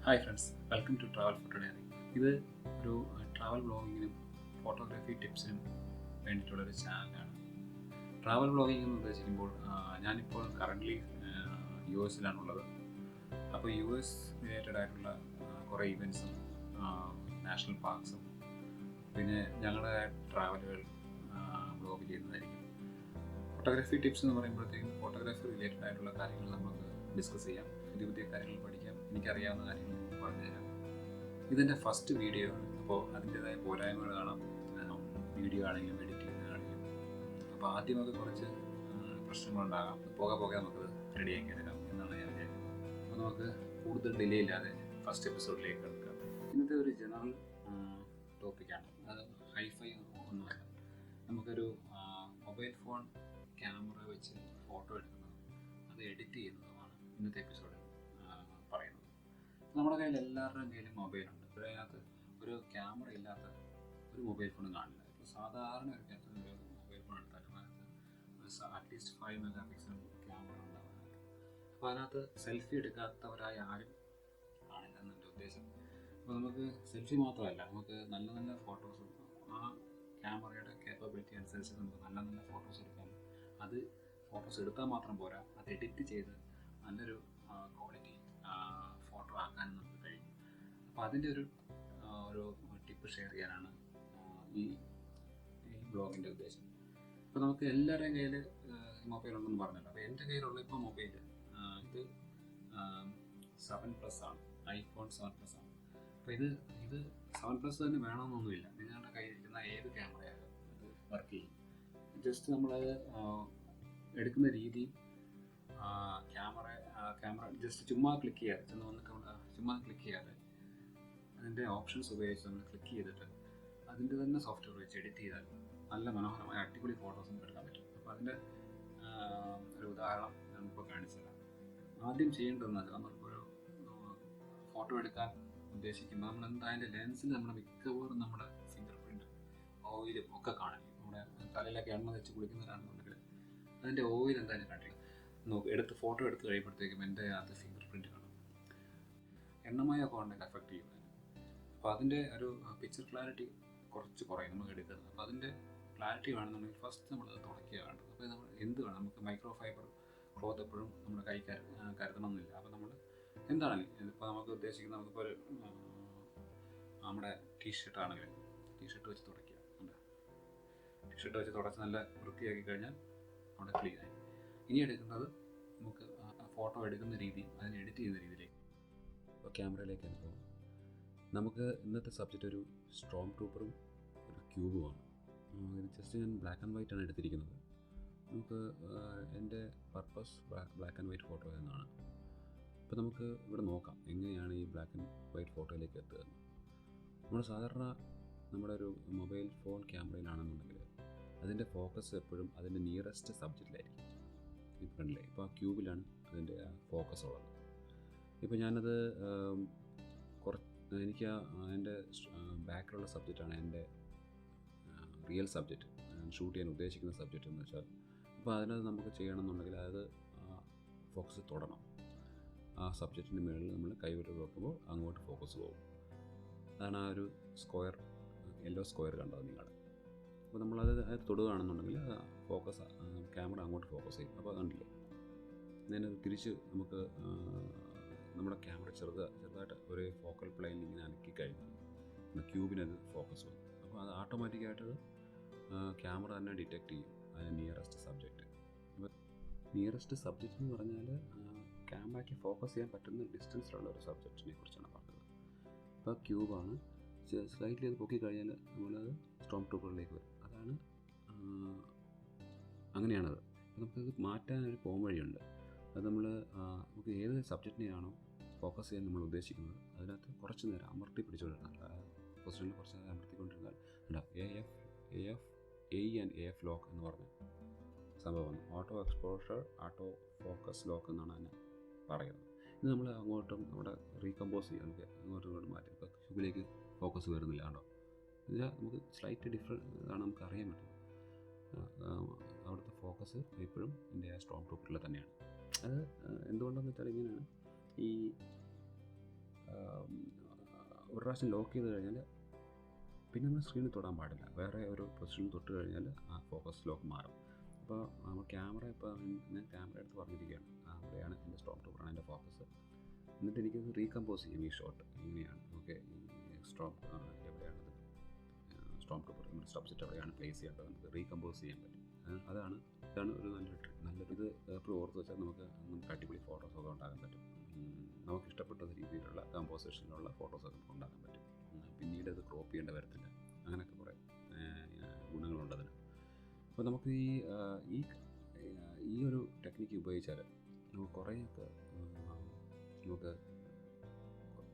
Hi friends, welcome to travel photo diary. ഇത് ഒരു travel വ്ളോഗിങ്ങിനും photography ടിപ്സിനും വേണ്ടിയിട്ടുള്ളൊരു ചാനലാണ്. ട്രാവൽ വ്ളോഗിംഗ് എന്ന് ഉദ്ദേശിക്കുമ്പോൾ ഞാനിപ്പോൾ കറൻ്റ്ലി US-ലാണുള്ളത്. അപ്പോൾ US റിലേറ്റഡ് ആയിട്ടുള്ള കുറേ ഇവൻറ്റ്സും നാഷണൽ പാർക്സും പിന്നെ ഞങ്ങളുടെ ട്രാവലുകൾ വ്ളോഗ് ചെയ്യുന്നതായിരിക്കും. ഫോട്ടോഗ്രാഫി ടിപ്സ് എന്ന് പറയുമ്പോഴത്തേക്കും ഫോട്ടോഗ്രാഫി റിലേറ്റഡ് ആയിട്ടുള്ള കാര്യങ്ങൾ നമുക്ക് ഡിസ്കസ് ചെയ്യാം, പുതിയ പുതിയ കാര്യങ്ങൾ പഠിക്കാം, എനിക്കറിയാവുന്ന കാര്യങ്ങൾ നിങ്ങൾക്ക് പറഞ്ഞുതരാം. ഇതെൻ്റെ ഫസ്റ്റ് വീഡിയോ ആണ്, അപ്പോൾ അതിൻ്റേതായ പോരായ്മകൾ കാണാം. വീഡിയോ ആണെങ്കിലും എഡിറ്റ് ചെയ്യുന്നതാണെങ്കിലും അപ്പോൾ ആദ്യമൊക്കെ കുറച്ച് പ്രശ്നങ്ങളുണ്ടാകാം. പോകെ പോകെ നമുക്ക് റെഡിയാക്കി എടുക്കാം എന്നാണ് ഞാൻ വിചാരിക്കുന്നത്. അപ്പോൾ നമുക്ക് കൂടുതൽ ഡിലേ ഇല്ലാതെ ഫസ്റ്റ് എപ്പിസോഡിലേക്ക് എടുക്കാം. ഇന്നത്തെ ഒരു ജനറൽ ടോപ്പിക്കാണ്. അത് ഹൈഫൈ ഒന്നുമല്ല. നമുക്കൊരു മൊബൈൽ ഫോൺ ക്യാമറ വെച്ച് ഫോട്ടോ എടുക്കുന്നതും അത് എഡിറ്റ് ചെയ്യുന്നതുമാണ് ഇന്നത്തെ എപ്പിസോഡിൽ പറയുന്നത്. നമ്മുടെ കയ്യിൽ എല്ലാവരുടെയും കയ്യിലും മൊബൈലുണ്ട്. അതിനകത്ത് ഒരു ക്യാമറ ഇല്ലാത്ത ഒരു മൊബൈൽ ഫോണും കാണില്ല. ഇപ്പോൾ സാധാരണ ഒരു മൊബൈൽ ഫോൺ എടുത്താലും അതിനകത്ത് അറ്റ്ലീസ്റ്റ് 5 മെഗാ പിക്സൽ ക്യാമറ ഉണ്ടാകും. അപ്പോൾ അതിനകത്ത് സെൽഫി എടുക്കാത്തവരായ ആരും കാണില്ല എന്നെൻ്റെ ഉദ്ദേശം. അപ്പോൾ നമുക്ക് സെൽഫി മാത്രമല്ല, നമുക്ക് നല്ല നല്ല ഫോട്ടോസും ആ ക്യാമറയുടെ കേപ്പബിലിറ്റി അനുസരിച്ച് നമുക്ക് നല്ല നല്ല ഫോട്ടോസ് എടുക്കാം. അത് ഫോട്ടോസ് എടുത്താൽ മാത്രം പോരാ, അത് എഡിറ്റ് ചെയ്ത് നല്ലൊരു ക്വാളിറ്റി ഫോട്ടോ ആക്കാനും നമുക്ക് കഴിയും. അപ്പോൾ അതിൻ്റെ ഒരു ടിപ്പ് ഷെയർ ചെയ്യാനാണ് ഈ ബ്ലോഗിൻ്റെ ഉദ്ദേശം. അപ്പോൾ നമുക്ക് എല്ലാവരുടെയും കയ്യിൽ മൊബൈൽ ഉണ്ടെന്ന് പറഞ്ഞല്ലോ. അപ്പോൾ എൻ്റെ കയ്യിലുള്ള ഇപ്പോൾ മൊബൈൽ ഇത് 7+ ആണ്, iPhone 7+ ആണ്. അപ്പോൾ ഇത് 7+ തന്നെ വേണമെന്നൊന്നുമില്ല. നിങ്ങളുടെ കയ്യിലിരിക്കുന്ന ഏത് ക്യാമറയായാലും ഇത് വർക്ക് ചെയ്യും. ജസ്റ്റ് നമ്മൾ എടുക്കുന്ന രീതി ക്യാമറ ജസ്റ്റ് ചുമ്മാ ക്ലിക്ക് ചെയ്യാതെ ചുമ്മാ ക്ലിക്ക് ചെയ്യാതെ അതിൻ്റെ ഓപ്ഷൻസ് ഉപയോഗിച്ച് നമ്മൾ ക്ലിക്ക് ചെയ്തിട്ട് അതിൻ്റെ തന്നെ സോഫ്റ്റ്വെയർ വെച്ച് എഡിറ്റ് ചെയ്താൽ നല്ല മനോഹരമായ അടിപൊളി ഫോട്ടോസ് നമുക്ക് എടുക്കാൻ പറ്റും. അപ്പോൾ അതിൻ്റെ ഒരു ഉദാഹരണം ഞാനിപ്പോൾ കാണിച്ചുതരാം. ആദ്യം ചെയ്യേണ്ടതെന്ന് വെച്ചാൽ നമ്മളിപ്പോൾ ഒരു ഫോട്ടോ എടുക്കാൻ ഉദ്ദേശിക്കുമ്പോൾ നമ്മൾ അതിൻ്റെ ലെൻസിൽ നമ്മുടെ മിക്കവാറും നമ്മുടെ ഫിംഗർ പ്രിൻറ്റ് ഓയിലും ഒക്കെ കാണില്ല. നമ്മുടെ തലയിലൊക്കെ എണ്ണ വെച്ച് കുളിക്കുന്നവരാണെന്നുണ്ടെങ്കിൽ അതിൻ്റെ ഓയിൽ എന്തായാലും കാണില്ല. ഫോട്ടോ എടുത്ത് കഴിയുമ്പോഴത്തേക്കും എൻ്റെ അകത്ത് ഫിംഗർ പ്രിൻറ്റ് കാണും. എണ്ണമയമൊക്കെ ഉണ്ടെങ്കിൽ എഫക്റ്റ് ചെയ്യുന്നത്. അപ്പോൾ അതിൻ്റെ ഒരു പിക്ചർ ക്ലാരിറ്റി കുറച്ച് കുറയും നമുക്ക് എടുക്കുന്നത്. അപ്പോൾ അതിൻ്റെ ക്ലാരിറ്റി വേണമെന്നുണ്ടെങ്കിൽ ഫസ്റ്റ് നമ്മളത് തുടയ്ക്കുക വേണ്ടത്. അപ്പോൾ നമ്മൾ എന്ത് വേണം, നമുക്ക് മൈക്രോ ഫൈബർ ക്ലോത്ത് എപ്പോഴും നമ്മുടെ കൈ കരുതണമെന്നില്ല. അപ്പോൾ നമ്മൾ എന്താണെങ്കിലും ഇതിപ്പോൾ നമുക്ക് ഉദ്ദേശിക്കുന്നത് നമുക്കിപ്പോൾ ഒരു നമ്മുടെ ടീഷർട്ട് ആണെങ്കിൽ ടീഷർട്ട് വെച്ച് തുടയ്ക്കുക. ടീഷർട്ട് വെച്ച് തുടച്ച് നല്ല വൃത്തിയാക്കി കഴിഞ്ഞാൽ അവിടെ ക്ലീനായി. ഇനി എടുക്കുന്നത് നമുക്ക് ഫോട്ടോ എടുക്കുന്ന രീതിയും അതിന് എഡിറ്റ് ചെയ്യുന്ന രീതിയിലേക്ക്. അപ്പോൾ ക്യാമറയിലേക്ക് പോകും. നമുക്ക് ഇന്നത്തെ സബ്ജക്റ്റ് ഒരു സ്ട്രോം ട്രൂപ്പറും ഒരു ക്യൂബുമാണ്. ഇത് ജസ്റ്റ് ഞാൻ ബ്ലാക്ക് ആൻഡ് വൈറ്റ് ആണ് എടുത്തിരിക്കുന്നത്. നമുക്ക് എൻ്റെ purpose black and white photo എന്നാണ്. അപ്പോൾ നമുക്ക് ഇവിടെ നോക്കാം എങ്ങനെയാണ് ഈ ബ്ലാക്ക് ആൻഡ് വൈറ്റ് ഫോട്ടോയിലേക്ക് എത്തുക. നമ്മൾ സാധാരണ നമ്മുടെ ഒരു മൊബൈൽ ഫോൺ ക്യാമറയിലാണെന്നുണ്ടെങ്കിൽ അതിൻ്റെ ഫോക്കസ് എപ്പോഴും അതിൻ്റെ നിയറസ്റ്റ് സബ്ജക്റ്റിലായിരിക്കും. ഈ ഫ്രണ്ടിലെ ഇപ്പോൾ ആ ക്യൂബിലാണ് അതിൻ്റെ ഫോക്കസ് ഉള്ളത്. ഇപ്പോൾ ഞാനത് എനിക്ക് എൻ്റെ ബാക്കിലുള്ള സബ്ജക്റ്റാണ് എൻ്റെ റിയൽ സബ്ജക്റ്റ്, ഷൂട്ട് ചെയ്യാൻ ഉദ്ദേശിക്കുന്ന സബ്ജക്റ്റ് എന്ന് വെച്ചാൽ. അപ്പോൾ അതിനകത്ത് നമുക്ക് ചെയ്യണമെന്നുണ്ടെങ്കിൽ അത് ഫോക്കസ് തൊടണം. ആ സബ്ജക്റ്റിൻ്റെ മുകളിൽ നമ്മൾ കൈവിരൽ വെക്കുമ്പോൾ അങ്ങോട്ട് ഫോക്കസ് പോകും. അതാണ് ആ ഒരു സ്ക്വയർ, യെല്ലോ സ്ക്വയർ കണ്ടത് നിങ്ങൾ. അപ്പോൾ നമ്മളത് തൊടുകയാണെന്നുണ്ടെങ്കിൽ ഫോക്കസ് ക്യാമറ അങ്ങോട്ട് ഫോക്കസ് ചെയ്യും. അപ്പോൾ കണ്ടില്ലേ, ഞാൻ തിരിച്ച് നമുക്ക് നമ്മുടെ ക്യാമറ ചെറുതായിട്ട് ഒരു ഫോക്കൽ പ്ലെയിനിൽ ഇങ്ങനെ അനക്കി കഴിഞ്ഞാൽ നമ്മുടെ ക്യൂബിനത് ഫോക്കസ് വരും. അപ്പോൾ അത് ഓട്ടോമാറ്റിക്കായിട്ട് ക്യാമറ തന്നെ ഡിറ്റക്റ്റ് ചെയ്യും അതിന് നിയറസ്റ്റ് സബ്ജക്റ്റ്. അപ്പോൾ നിയറസ്റ്റ് സബ്ജക്റ്റ് എന്ന് പറഞ്ഞാൽ ക്യാമറയ്ക്ക് ഫോക്കസ് ചെയ്യാൻ പറ്റുന്ന ഡിസ്റ്റൻസിലുള്ള ഒരു സബ്ജക്റ്റിനെ കുറിച്ചാണ് പറഞ്ഞത്. അപ്പോൾ ക്യൂബാണ്. സ്ലൈറ്റ്ലി അത് പൊക്കി കഴിഞ്ഞാൽ നമ്മളത് സ്ട്രോം ട്രൂപ്പറിലേക്ക് വരും. അതാണ് അങ്ങനെയാണത്. നമുക്കത് മാറ്റാനൊരു വഴിയുണ്ട്. അത് നമുക്ക് ഏത് സബ്ജക്റ്റിനെയാണോ ഫോക്കസ് ചെയ്യാൻ നമ്മൾ ഉദ്ദേശിക്കുന്നത് അതിനകത്ത് കുറച്ച് നേരം അമർത്തി പിടിച്ചുകൊണ്ടിരുന്നാൽ, പൊസിഷനിൽ കുറച്ച് നേരം അമർത്തിക്കൊണ്ടിരുന്നാൽ AF ലോക്ക് എന്ന് പറഞ്ഞ സംഭവമാണ്. Auto exposure auto focus lock എന്നാണ് അതിനെ പറയുന്നത്. ഇത് നമ്മൾ അങ്ങോട്ടും നമ്മുടെ റീകമ്പോസ് ചെയ്യാം, നമുക്ക് അങ്ങോട്ടും ഇങ്ങോട്ടും മാറ്റി. ഇപ്പോൾ ക്യൂബിലേക്ക് ഫോക്കസ് വരുന്നില്ല കേട്ടോ. ഇതിൽ നമുക്ക് സ്ലൈറ്റ് ഡിഫറെൻറ്റ് ആണ് നമുക്ക് അറിയാൻ പറ്റും. അവിടുത്തെ ഫോക്കസ് എപ്പോഴും എൻ്റെ സ്ട്രോം ട്രൂപ്പറിൽ തന്നെയാണ്. അത് എന്തുകൊണ്ടെന്ന് വെച്ചാൽ ഇങ്ങനെയാണ്. ഈ ഒരു പ്രാവശ്യം ലോക്ക് ചെയ്ത് കഴിഞ്ഞാൽ പിന്നെ നമ്മൾ സ്ക്രീനിൽ തൊടാൻ പാടില്ല. വേറെ ഒരു പൊസിഷനിൽ തൊട്ട് കഴിഞ്ഞാൽ ആ ഫോക്കസ് ലോക്ക് മാറും. അപ്പോൾ നമ്മൾ ക്യാമറ ഇപ്പോൾ ഞാൻ ക്യാമറ എടുത്ത് പറഞ്ഞിരിക്കുകയാണ്, അവിടെയാണ് എൻ്റെ സ്റ്റോം ട്രൂപ്പറാണ് എൻ്റെ ഫോക്കസ്. എന്നിട്ട് എനിക്കത് റീകമ്പോസ് ചെയ്യും ഈ ഷോട്ട് എങ്ങനെയാണ്. ഓക്കെ, ഈ സ്റ്റോം എവിടെയാണത് സ്റ്റോം ട്രൂപ്പർ നമ്മുടെ സ്റ്റോപ്പ് സെറ്റ് എവിടെയാണ് പ്ലേസ് ചെയ്യേണ്ടത് നമുക്ക് റീകമ്പോസ് ചെയ്യാൻ പറ്റും. ഇതാണ് ഒരു നല്ലൊരു ഇത് എപ്പോഴും ഓർത്ത് വെച്ചാൽ നമുക്ക് അടിപൊളി ഫോട്ടോസൊക്കെ ഉണ്ടാക്കാൻ പറ്റും. നമുക്ക് ഇഷ്ടപ്പെട്ട രീതിയിലുള്ള കമ്പോസിഷനിലുള്ള ഫോട്ടോസൊക്കെ നമുക്ക് ഉണ്ടാക്കാൻ പറ്റും. പിന്നീട് അത് ക്രോപ്പ് ചെയ്യേണ്ട വരത്തില്ല. അങ്ങനെയൊക്കെ കുറേ ഗുണങ്ങളുണ്ട് അതിന്. അപ്പോൾ നമുക്ക് ഈ ഒരു ടെക്നിക്ക് ഉപയോഗിച്ചാൽ നമുക്ക് കുറേയൊക്കെ നമുക്ക്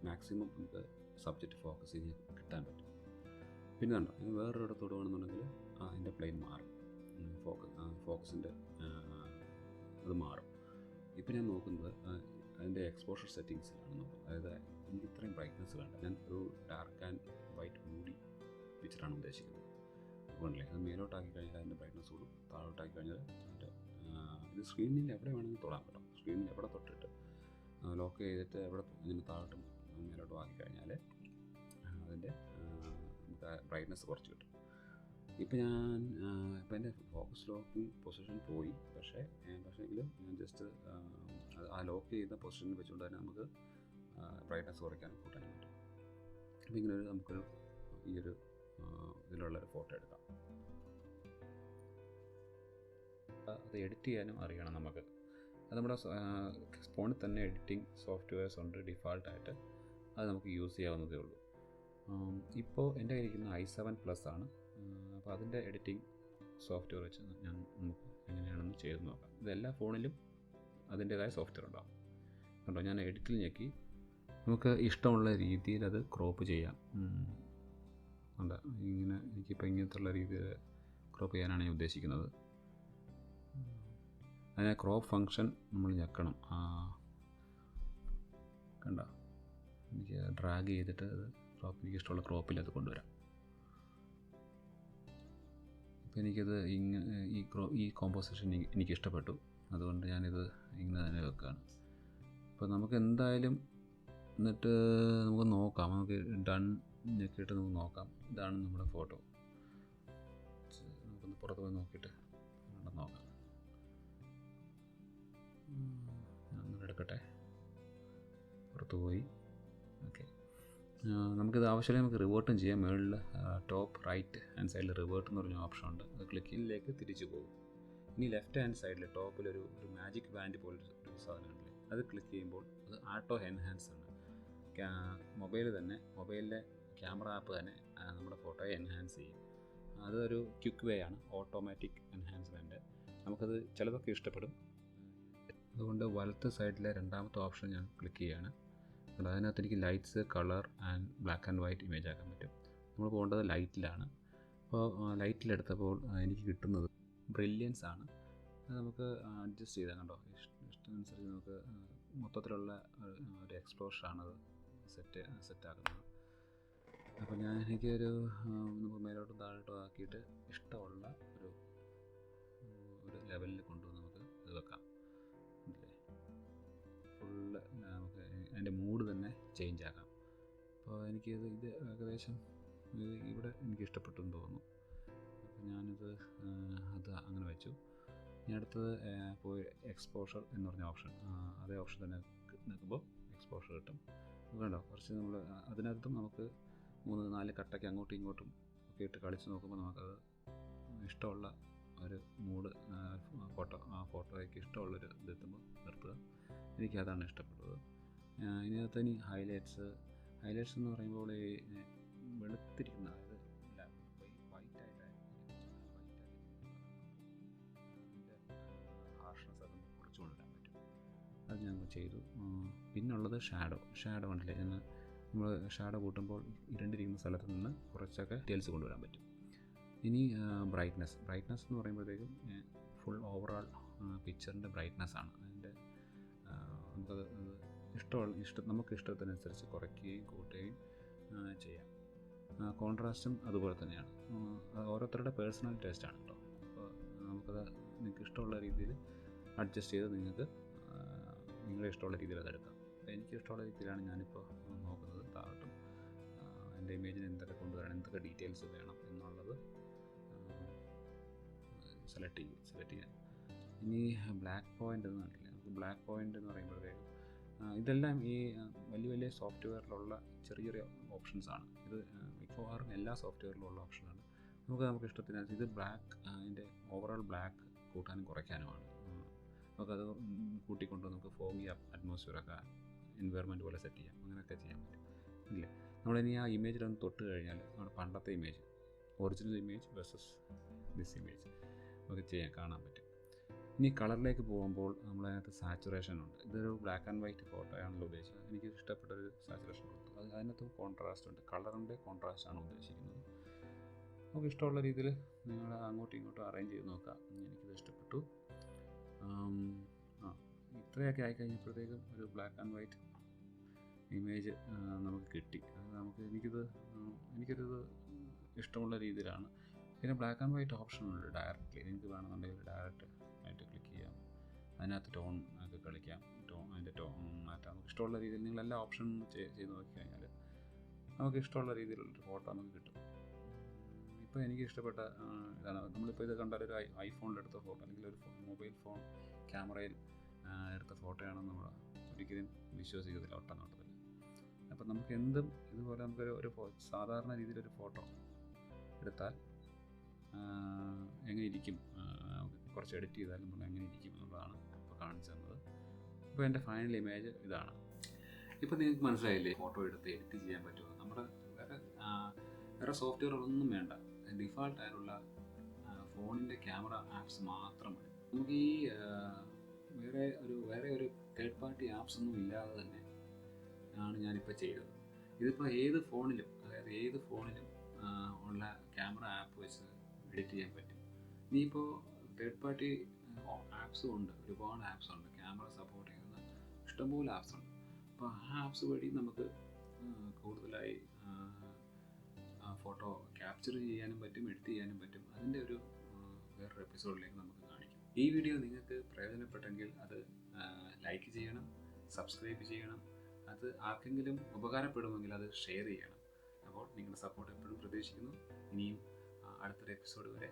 മാക്സിമം നമുക്ക് സബ്ജക്റ്റ് ഫോക്കസ് ചെയ്ത് കിട്ടാൻ പറ്റും. പിന്നെ കണ്ടോ, വേറൊരിടത്ത് തൊടുകയാണെന്നുണ്ടെങ്കിൽ അതിൻ്റെ പ്ലെയിൻ മാറും, ഫോക്കസിൻ്റെ അത് മാറും. ഇപ്പം ഞാൻ നോക്കുന്നത് അതിൻ്റെ എക്സ്പോഷർ സെറ്റിങ്സിലാണ് നോക്കുന്നത്. അതായത് എനിക്ക് ഇത്രയും ബ്രൈറ്റ്നസ് വേണ്ട, ഞാൻ ഒരു ഡാർക്ക് ആൻഡ് വൈറ്റ് മൂഡി പിക്ചറാണ് ഉദ്ദേശിക്കുന്നത്. അതുകൊണ്ടല്ലേ അത് മേലോട്ടാക്കി കഴിഞ്ഞാൽ അതിൻ്റെ ബ്രൈറ്റ്നസ് കൂടും, താഴോട്ടാക്കി കഴിഞ്ഞാൽ അതിൻ്റെ ഇത് സ്ക്രീനിൽ എവിടെ വേണമെങ്കിലും തൊടാൻ പറ്റും. സ്ക്രീനിൽ എവിടെ തൊട്ടിട്ട് ലോക്ക് ചെയ്തിട്ട് എവിടെ ഇങ്ങനെ താഴോട്ടും മേലോട്ടും ആക്കി കഴിഞ്ഞാൽ അതിൻ്റെ നമുക്ക് ബ്രൈറ്റ്നസ് കുറച്ച് കിട്ടും. ഇപ്പം എൻ്റെ ഫോക്കസ് ലോക്കിംഗ് പൊസിഷൻ പോയി, പക്ഷേങ്കിൽ ഞാൻ ജസ്റ്റ് ആ ലോക്ക് ചെയ്ത പൊസിഷനിൽ വെച്ചുകൊണ്ട് തന്നെ നമുക്ക് ബ്രൈറ്റ്നസ് കുറയ്ക്കാനും കൂട്ടാനും പറ്റും. അപ്പോൾ ഇങ്ങനെ നമുക്കൊരു ഇതിലുള്ളൊരു ഫോട്ടോ എടുക്കാം. അത് എഡിറ്റ് ചെയ്യാനും അറിയണം നമുക്ക്. അത് നമ്മുടെ ഫോണിൽ തന്നെ എഡിറ്റിംഗ് സോഫ്റ്റ്വെയർസ് ഉണ്ട് ഡിഫാൾട്ടായിട്ട്, അത് നമുക്ക് യൂസ് ചെയ്യാവുന്നതേ ഉള്ളൂ. ഇപ്പോൾ എൻ്റെ കയ്യിരിക്കുന്ന i7+ ആണ്. അപ്പോൾ അതിൻ്റെ എഡിറ്റിംഗ് സോഫ്റ്റ്വെയർ വെച്ച് നമുക്ക് എങ്ങനെയാണെന്ന് ചെയ്ത് നോക്കാം. ഇതെല്ലാ ഫോണിലും അതിൻ്റേതായ സോഫ്റ്റ്വെയർ ഉണ്ടാകും. കണ്ടോ, ഞാൻ എഡിറ്റിൽ ഞെക്കി നമുക്ക് ഇഷ്ടമുള്ള രീതിയിൽ അത് ക്രോപ്പ് ചെയ്യാം. എന്താ എനിക്കിപ്പോൾ ഇങ്ങനത്തുള്ള രീതിയിൽ ക്രോപ്പ് ചെയ്യാനാണ് ഞാൻ ഉദ്ദേശിക്കുന്നത്. അതിനെ ക്രോപ്പ് ഫങ്ഷൻ നമ്മൾ ഞെക്കണം. കണ്ടോ, എനിക്ക് ഡ്രാഗ് ചെയ്തിട്ട് അത് എനിക്ക് ഇഷ്ടമുള്ള ക്രോപ്പിൽ അത് കൊണ്ടുവരാം. അപ്പോൾ എനിക്കത് ഈ കോമ്പോസിഷൻ എനിക്ക് ഇഷ്ടപ്പെട്ടു, അതുകൊണ്ട് ഞാനിത് ഇങ്ങനെ തന്നെ വെക്കുകയാണ്. അപ്പോൾ നമുക്ക് എന്തായാലും എന്നിട്ട് നമുക്ക് നോക്കാം, നമുക്ക് ഡൺ ഞെക്കിയിട്ട് നമുക്ക് നോക്കാം. ഇതാണ് നമ്മുടെ ഫോട്ടോ. നമുക്കൊന്ന് പുറത്ത് പോയി നോക്കിയിട്ട് നോക്കാം. ഞാനൊന്ന് എടുക്കട്ടെ, പുറത്ത് പോയി. ഓക്കെ, നമുക്കിത് ആവശ്യമില്ല, നമുക്ക് റിവേർട്ടും ചെയ്യാം. മുകളിൽ ടോപ്പ് റൈറ്റ് ഹാൻഡ് സൈഡിൽ റിവേർട്ട് എന്ന് പറഞ്ഞ ഓപ്ഷൻ ഉണ്ട്, അത് ക്ലിക്ക് ചെയ്തിലേക്ക് തിരിച്ചു പോകും. ഇനി ലെഫ്റ്റ് ഹാൻഡ് സൈഡിൽ ടോപ്പിലൊരു മാജിക് ബാൻഡ് പോലൊരു സാധനമുണ്ടല്ലേ, അത് ക്ലിക്ക് ചെയ്യുമ്പോൾ അത് ആട്ടോ എൻഹാൻസ് ആണ്. മൊബൈലിലെ ക്യാമറ ആപ്പ് തന്നെ നമ്മുടെ ഫോട്ടോയെ എൻഹാൻസ് ചെയ്യും. അതൊരു ക്വിക്ക് വേ ആണ്, ഓട്ടോമാറ്റിക് എൻഹാൻസ്മെൻറ്റ്. നമുക്കത് ചിലതൊക്കെ ഇഷ്ടപ്പെടും. അതുകൊണ്ട് വലത്ത് സൈഡിലെ രണ്ടാമത്തെ ഓപ്ഷൻ ഞാൻ ക്ലിക്ക് ചെയ്യുകയാണ്. അതിനകത്ത് എനിക്ക് lights, colour and black and white image ആക്കാൻ പറ്റും. നമ്മൾ പോകേണ്ടത് ലൈറ്റിലാണ്. അപ്പോൾ ലൈറ്റിലെടുത്തപ്പോൾ എനിക്ക് കിട്ടുന്നത് ബ്രില്യൻസ് ആണ്. അത് നമുക്ക് അഡ്ജസ്റ്റ് ചെയ്താൽ കണ്ടോ, ഇഷ്ടമനുസരിച്ച് നമുക്ക് മൊത്തത്തിലുള്ള ഒരു എക്സ്പ്ലോഷനാണത് സെറ്റാക്കുന്നത്. അപ്പോൾ എനിക്കൊരു നമുക്ക് മേലോട്ടും താഴോട്ടും ആക്കിയിട്ട് ഇഷ്ടമുള്ള ഒരു ലെവലിൽ കൊണ്ടുവന്ന് നമുക്ക് ഇത് വെക്കാം. അല്ലേ, ഫുള്ള് നമുക്ക് അതിൻ്റെ മൂഡ് തന്നെ ചേഞ്ച് ആക്കാം. അപ്പോൾ എനിക്കിത് ഏകദേശം ഇവിടെ എനിക്ക് ഇഷ്ടപ്പെട്ടു എന്ന് തോന്നുന്നു. അപ്പോൾ ഞാനിത് അത് അങ്ങനെ വെച്ചു. ഇനി അടുത്തത് പോയി എക്സ്പോഷർ എന്ന് പറഞ്ഞ ഓപ്ഷൻ, അതേ ഓപ്ഷൻ തന്നെ നിൽക്കുമ്പോൾ എക്സ്പോഷർ കിട്ടും. വേണ്ടോ, കുറച്ച് നമ്മൾ അതിനകത്തും നമുക്ക് 3-4 കട്ടയ്ക്ക് അങ്ങോട്ടും ഇങ്ങോട്ടും ഒക്കെ ഇട്ട് കളിച്ച് നോക്കുമ്പോൾ നമുക്കത് ഇഷ്ടമുള്ള ഒരു മൂഡ് ഫോട്ടോയ്ക്ക് ഇഷ്ടമുള്ളൊരു ഇതെത്തുമ്പോൾ നിർത്തുക. എനിക്കതാണ് ഇഷ്ടപ്പെട്ടത്. ഇതിനകത്ത് ഇനി ഹൈലൈറ്റ്സ് എന്ന് പറയുമ്പോൾ ഈ വെളുത്തിരിക്കുന്ന, അതായത് വൈറ്റായിട്ട് അതിൻ്റെ ഹാർഷ്നെസ് അത് കുറച്ച് കൊണ്ടുവരാൻ പറ്റും. അത് ഞങ്ങൾ ചെയ്തു. പിന്നുള്ളത് ഷാഡോ ഉണ്ടല്ലേ, നമ്മൾ ഷാഡോ കൂട്ടുമ്പോൾ ഇരുണ്ടിരിക്കുന്ന സ്ഥലത്ത് നിന്ന് കുറച്ചൊക്കെ ഡീറ്റെയിൽസ് കൊണ്ടുവരാൻ പറ്റും. ഇനി ബ്രൈറ്റ്നസ് എന്ന് പറയുമ്പോഴത്തേക്കും ഫുൾ ഓവറാൾ പിക്ചറിൻ്റെ ബ്രൈറ്റ്നസ് ആണ്. അതിൻ്റെ നമുക്കത് നമുക്ക് ഇഷ്ടത്തിനനുസരിച്ച് കുറയ്ക്കുകയും കൂട്ടുകയും ചെയ്യാം. കോൺട്രാസ്റ്റും അതുപോലെ തന്നെയാണ്. ഓരോരുത്തരുടെ പേഴ്സണൽ ടേസ്റ്റാണ് കേട്ടോ. അപ്പോൾ നമുക്കത് നിങ്ങൾക്ക് ഇഷ്ടമുള്ള രീതിയിൽ അഡ്ജസ്റ്റ് ചെയ്ത് നിങ്ങൾക്ക് നിങ്ങളുടെ ഇഷ്ടമുള്ള രീതിയിൽ അതെടുക്കാം. അപ്പോൾ എനിക്ക് ഇഷ്ടമുള്ള രീതിയിലാണ് ഞാനിപ്പോൾ നോക്കുന്നത്. താഴോട്ടും എൻ്റെ ഇമേജിന് എന്തൊക്കെ കൊണ്ടുവരണം, എന്തൊക്കെ ഡീറ്റെയിൽസ് വേണം എന്നുള്ളത് സെലക്ട് ചെയ്യാം. ഇനി ബ്ലാക്ക് പോയിൻ്റ് എന്ന് കണ്ടില്ലേ, നമുക്ക് ബ്ലാക്ക് പോയിൻ്റ് എന്ന് പറയുമ്പോഴത്തേക്കും ഇതെല്ലാം ഈ വലിയ വലിയ സോഫ്റ്റ്വെയറിലുള്ള ചെറിയ ചെറിയ ഓപ്ഷൻസാണ്. ഇത് മിക്കവാറും എല്ലാ സോഫ്റ്റ്വെയറിലും ഉള്ള ഓപ്ഷനാണ്. നമുക്ക് ഇഷ്ടത്തിനനുസരിച്ച് ഇത് ബ്ലാക്ക്, അതിൻ്റെ ഓവറോൾ ബ്ലാക്ക് കൂട്ടാനും കുറയ്ക്കാനുമാണ്. നമുക്കത് കൂട്ടിക്കൊണ്ട് നമുക്ക് ഫോഗി അറ്റ്മോസ്ഫിയറൊക്കെ എൻവയർമെൻറ്റ് പോലെ സെറ്റ് ചെയ്യാം, അങ്ങനെയൊക്കെ ചെയ്യാൻ പറ്റും ഇല്ലേ. നമ്മളിനി ആ ഇമേജിലൊന്ന് തൊട്ട് കഴിഞ്ഞാൽ നമ്മുടെ പണ്ടത്തെ image, original image versus this image നമുക്ക് കാണാൻ പറ്റും. ഇനി കളറിലേക്ക് പോകുമ്പോൾ നമ്മളതിനകത്ത് സാച്ചുറേഷൻ ഉണ്ട്. ഇതൊരു ബ്ലാക്ക് ആൻഡ് വൈറ്റ് ഫോട്ടോയാണല്ലോ ഉദ്ദേശിച്ചത്. എനിക്ക് ഇഷ്ടപ്പെട്ടൊരു സാച്ചുറേഷൻ കൊടുത്തു. അതിനകത്തും കോൺട്രാസ്റ്റ് ഉണ്ട്, കളറിൻ്റെ കോൺട്രാസ്റ്റാണ് ഉദ്ദേശിക്കുന്നത്. നമുക്ക് ഇഷ്ടമുള്ള രീതിയിൽ നിങ്ങൾ അങ്ങോട്ടും ഇങ്ങോട്ടും അറേഞ്ച് ചെയ്ത് നോക്കാം. എനിക്കിത് ഇഷ്ടപ്പെട്ടു. ഇത്രയൊക്കെ ആയിക്കഴിഞ്ഞപ്പോഴത്തേക്കും ഒരു ബ്ലാക്ക് ആൻഡ് വൈറ്റ് ഇമേജ് നമുക്ക് കിട്ടി. അത് എനിക്കൊരു ഇഷ്ടമുള്ള രീതിയിലാണ്. പിന്നെ ബ്ലാക്ക് ആൻഡ് വൈറ്റ് ഓപ്ഷനുണ്ട് ഡയറക്റ്റ്ലി. നിങ്ങൾക്ക് വേണമെന്നുണ്ടെങ്കിൽ ഡയറക്റ്റ് ആയിട്ട് ക്ലിക്ക് ചെയ്യാം. അതിനകത്ത് ടോൺ ഒക്കെ കളിക്കാം, അതിൻ്റെ ടോൺ മാറ്റാം. നമുക്ക് ഇഷ്ടമുള്ള രീതിയിൽ നിങ്ങളെല്ലാ ഓപ്ഷനും ചെയ്ത് നോക്കിക്കഴിഞ്ഞാൽ നമുക്ക് ഇഷ്ടമുള്ള രീതിയിലുള്ളൊരു ഫോട്ടോ നമുക്ക് കിട്ടും. ഇപ്പോൾ എനിക്ക് ഇഷ്ടപ്പെട്ട ഇതാണ്. നമ്മളിപ്പോൾ ഇത് കണ്ടാൽ ഒരു ഐഫോണിലെടുത്ത ഫോട്ടോ അല്ലെങ്കിൽ ഒരു മൊബൈൽ ഫോൺ ക്യാമറയിൽ എടുത്ത ഫോട്ടോയാണെന്ന് നമ്മൾ ഒരിക്കലും വിശ്വസിക്കത്തില്ല ഒട്ടനോട്ടത്തിൽ. അപ്പം നമുക്ക് എന്തും ഇതുപോലെ നമുക്കൊരു സാധാരണ രീതിയിലൊരു ഫോട്ടോ എടുത്താൽ എങ്ങനെ ഇരിക്കും, കുറച്ച് എഡിറ്റ് ചെയ്താൽ നമ്മൾ എങ്ങനെ ഇരിക്കും എന്നുള്ളതാണ് ഇപ്പോൾ കാണിച്ചു തന്നത്. ഇപ്പോൾ എൻ്റെ ഫൈനൽ ഇമേജ് ഇതാണ്. ഇപ്പോൾ നിങ്ങൾക്ക് മനസ്സിലായില്ലേ ഫോട്ടോ എടുത്ത് എഡിറ്റ് ചെയ്യാൻ പറ്റുമോ? നമ്മുടെ വേറെ സോഫ്റ്റ്വെയറുകളൊന്നും വേണ്ട. ഡിഫാൾട്ട് ആയിട്ടുള്ള ഫോണിൻ്റെ ക്യാമറ ആപ്സ് മാത്രം മതി. നമുക്ക് ഈ വേറെ ഒരു തേർഡ് പാർട്ടി ആപ്സ് ഒന്നും ഇല്ലാതെ തന്നെ ആണ് ഞാനിപ്പോൾ ചെയ്തത്. ഇതിപ്പോൾ ഏത് ഫോണിലും ഉള്ള ക്യാമറ ആപ്പ് വെച്ച് എഡിറ്റ് ചെയ്യാൻ പറ്റും. ഇനിയിപ്പോൾ തേർഡ് പാർട്ടി ആപ്സും ഉണ്ട്, ഒരുപാട് ആപ്സ് ഉണ്ട്, ക്യാമറ സപ്പോർട്ട് ചെയ്യുന്ന ഇഷ്ടംപോലെ ആപ്സ് ഉണ്ട്. അപ്പോൾ ആ ആപ്സ് വഴി നമുക്ക് കൂടുതലായി ഫോട്ടോ ക്യാപ്ചർ ചെയ്യാനും പറ്റും, എഡിറ്റ് ചെയ്യാനും പറ്റും. അതിൻ്റെ വേറൊരു എപ്പിസോഡിലേക്ക് നമുക്ക് കാണിക്കും. ഈ വീഡിയോ നിങ്ങൾക്ക് പ്രയോജനപ്പെട്ടെങ്കിൽ അത് ലൈക്ക് ചെയ്യണം, സബ്സ്ക്രൈബ് ചെയ്യണം. അത് ആർക്കെങ്കിലും ഉപകാരപ്പെടുമെങ്കിൽ അത് ഷെയർ ചെയ്യണം. അപ്പോൾ നിങ്ങളുടെ സപ്പോർട്ട് എപ്പോഴും പ്രതീക്ഷിക്കുന്നു. ഇനിയും അടുത്തൊരു എപ്പിസോഡ് വരെ